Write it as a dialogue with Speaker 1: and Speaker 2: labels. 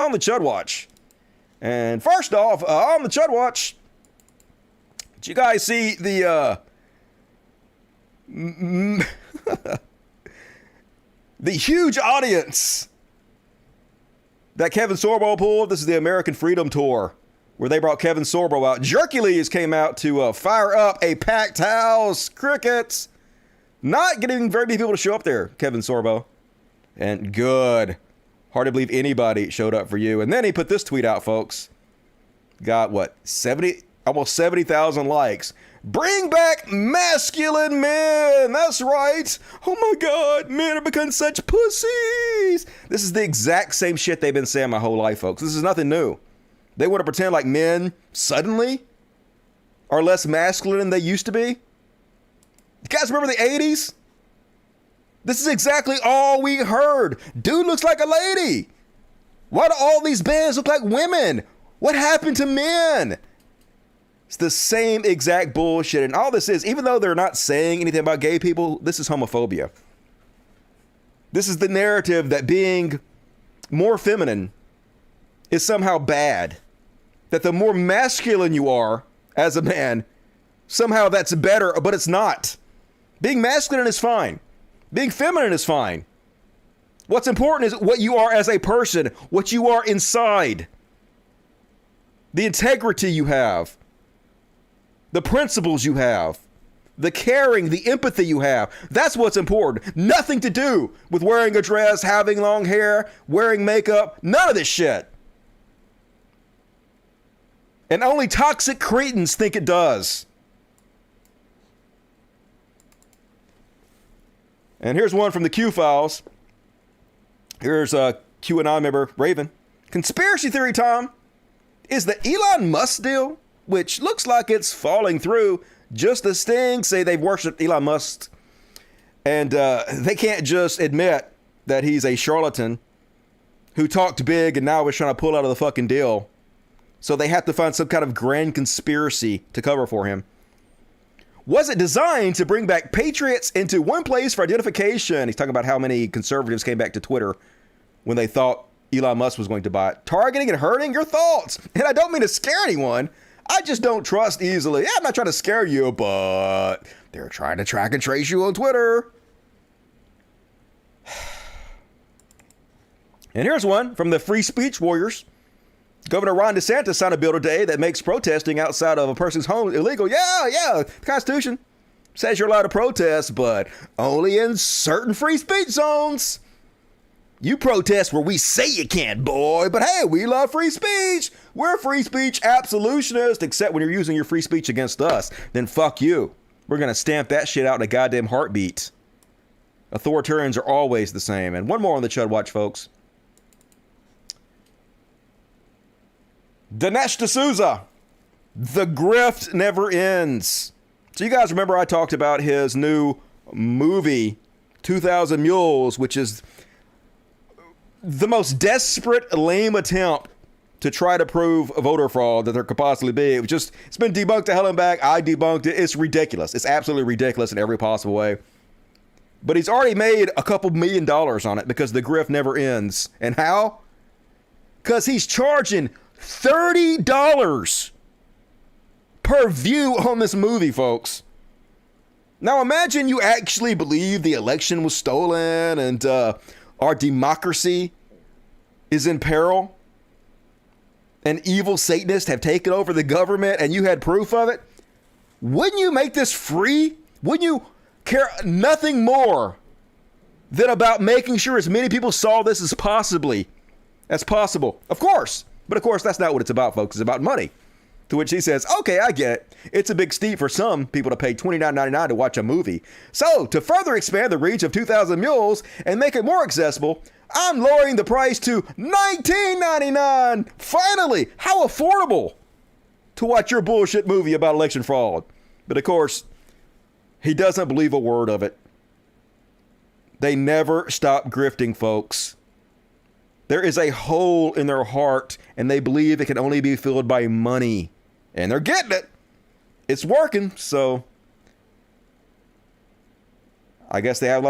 Speaker 1: on the CHUD Watch. And first off, on the CHUD Watch, did you guys see the the huge audience that Kevin Sorbo pulled? This is the American Freedom Tour, where they brought Kevin Sorbo out. Hercules came out to fire up a packed house. Crickets. Not getting very many people to show up there, Kevin Sorbo. And good. Hard to believe anybody showed up for you. And then he put this tweet out, folks. Got, what, almost 70,000 likes. Bring back masculine men. That's right. Oh my God, men are becoming such pussies. This is the exact same shit they've been saying my whole life, folks. This is nothing new. They want to pretend like men suddenly are less masculine than they used to be. You guys remember the 80s? This is exactly all we heard. Dude looks like a lady. Why do all these bands look like women? What happened to men? It's the same exact bullshit. And all this is, even though they're not saying anything about gay people, this is homophobia. This is the narrative that being more feminine is somehow bad. That the more masculine you are as a man, somehow that's better, but it's not. Being masculine is fine. Being feminine is fine. What's important is what you are as a person, what you are inside. The integrity you have. The principles you have. The caring, the empathy you have. That's what's important. Nothing to do with wearing a dress, having long hair, wearing makeup. None of this shit. And only toxic cretins think it does. And here's one from the Q Files. Here's a QAnon member, Raven. Conspiracy theory time is the Elon Musk deal, which looks like it's falling through, just a sting. Say they've worshipped Elon Musk. And they can't just admit that he's a charlatan who talked big and now is trying to pull out of the fucking deal. So they have to find some kind of grand conspiracy to cover for him. Was it designed to bring back patriots into one place for identification? He's talking about how many conservatives came back to Twitter when they thought Elon Musk was going to buy it. Targeting and hurting your thoughts. And I don't mean to scare anyone. I just don't trust easily. I'm not trying to scare you, but they're trying to track and trace you on Twitter. And here's one from the Free Speech Warriors. Governor Ron DeSantis signed a bill today that makes protesting outside of a person's home illegal. Yeah. The Constitution says you're allowed to protest, but only in certain free speech zones. You protest where we say you can't, boy. But hey, we love free speech. We're free speech absolutionists, except when you're using your free speech against us. Then fuck you. We're going to stamp that shit out in a goddamn heartbeat. Authoritarians are always the same. And one more on the CHUD Watch, folks. Dinesh D'Souza, the grift never ends. So you guys remember I talked about his new movie, 2,000 Mules, which is the most desperate, lame attempt to try to prove a voter fraud that there could possibly be. It's been debunked to hell and back. I debunked it. It's ridiculous. It's absolutely ridiculous in every possible way. But he's already made a couple $1 million on it because the grift never ends. And how? Because he's charging $30 per view on this movie, folks. Now imagine you actually believe the election was stolen and our democracy is in peril and evil Satanists have taken over the government and you had proof of it. Wouldn't you make this free? Wouldn't you care nothing more than about making sure as many people saw this as possible? Of course. But of course, that's not what it's about, folks. It's about money. To which he says, okay, I get it. It's a big steep for some people to pay $29.99 to watch a movie. So to further expand the reach of 2,000 Mules and make it more accessible, I'm lowering the price to $19.99. Finally, how affordable to watch your bullshit movie about election fraud. But of course, he doesn't believe a word of it. They never stop grifting, folks. There is a hole in their heart, and they believe it can only be filled by money. And they're getting it. It's working, so I guess they have a lot